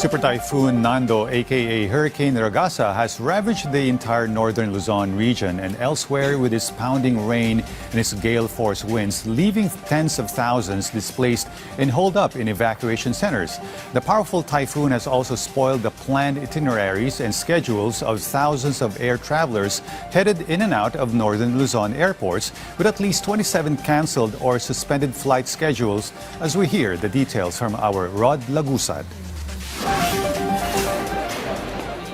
Super Typhoon Nando, aka Hurricane Ragasa, has ravaged the entire northern Luzon region and elsewhere with its pounding rain and its gale force winds, leaving tens of thousands displaced and holed up in evacuation centers. The powerful typhoon has also spoiled the planned itineraries and schedules of thousands of air travelers headed in and out of northern Luzon airports, with at least 27 canceled or suspended flight schedules, as we hear the details from our Rod Lagusad.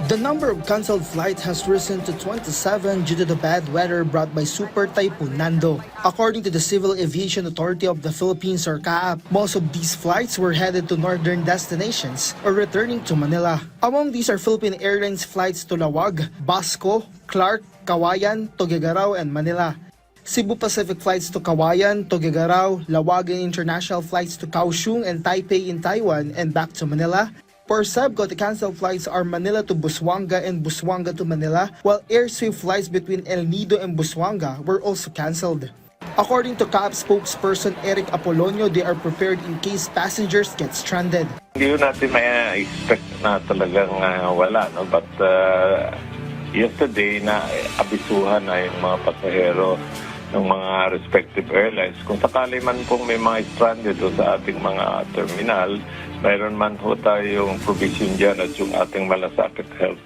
The number of cancelled flights has risen to 27 due to the bad weather brought by Super Typhoon Nando. According to the Civil Aviation Authority of the Philippines, or CAAP, most of these flights were headed to northern destinations or returning to Manila. Among these are Philippine Airlines flights to Lawag, Basco, Clark, Cauayan, Tuguegarao, and Manila. Cebu Pacific flights to Cauayan, Tuguegarao, Lawag, and international flights to Kaohsiung and Taipei in Taiwan and back to Manila. For Sabco, the canceled flights are Manila to Busuanga and Busuanga to Manila, while AirSwift flights between El Nido and Busuanga were also canceled. According to CAAP spokesperson Eric Apolonio, they are prepared in case passengers get stranded. Hindi natin ma-expect na talagang wala, no? But yesterday na abisuhan na yung mga pasahero ng mga respective airlines. Kung sakali man pong may mga stranded sa ating mga terminal, mayroon man ho tayong provision dyan at yung ating malasakit health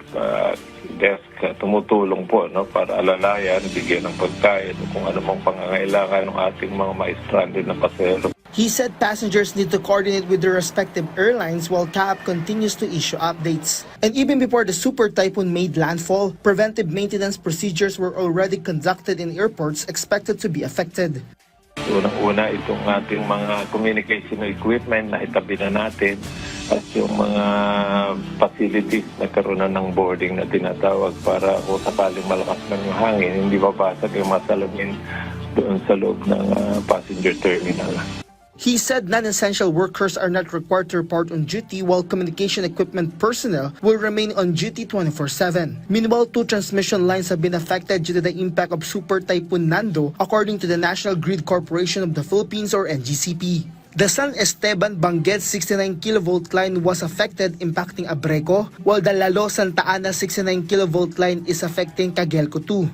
desk tumutulong po, no, para alalayan, bigyan ng pagkain kung ano mang pangangailangan ng ating mga stranded na pasahero. He said passengers need to coordinate with their respective airlines while CAAP continues to issue updates. And even before the super typhoon made landfall, preventive maintenance procedures were already conducted in airports expected to be affected. Unang-una itong ating mga communication equipment na itabi na natin at yung mga facilities na karoon ng boarding na tinatawag para kung sakaling malakas man yung hangin, hindi babasag yung mga salamin doon sa loob ng passenger terminal. He said non-essential workers are not required to report on duty, while communication equipment personnel will remain on duty 24/7. Meanwhile, 2 transmission lines have been affected due to the impact of Super Typhoon Nando, according to the National Grid Corporation of the Philippines, or NGCP. The San Esteban Banguet 69 kV line was affected, impacting Abreco, while the Lalo Santa Ana 69 kV line is affecting Caguelco 2.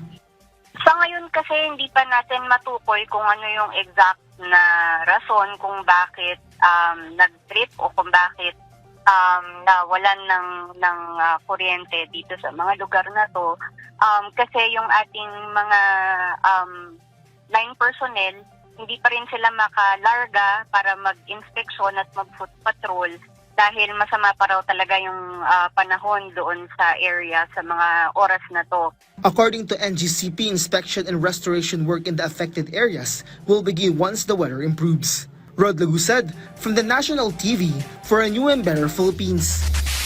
Sa ngayon kasi hindi pa natin matukoy kung ano yung exact na rason kung bakit nag-trip o kung bakit nawalan ng kuryente dito sa mga lugar na to. Kasi yung ating mga line personnel, hindi pa rin sila makalarga para mag-inspeksyon at mag-foot patrol dahil masama pa raw talaga yung panahon doon sa area sa mga oras na to. According to NGCP, inspection and restoration work in the affected areas will begin once the weather improves. Rod Lagusad from the National TV for a new and better Philippines.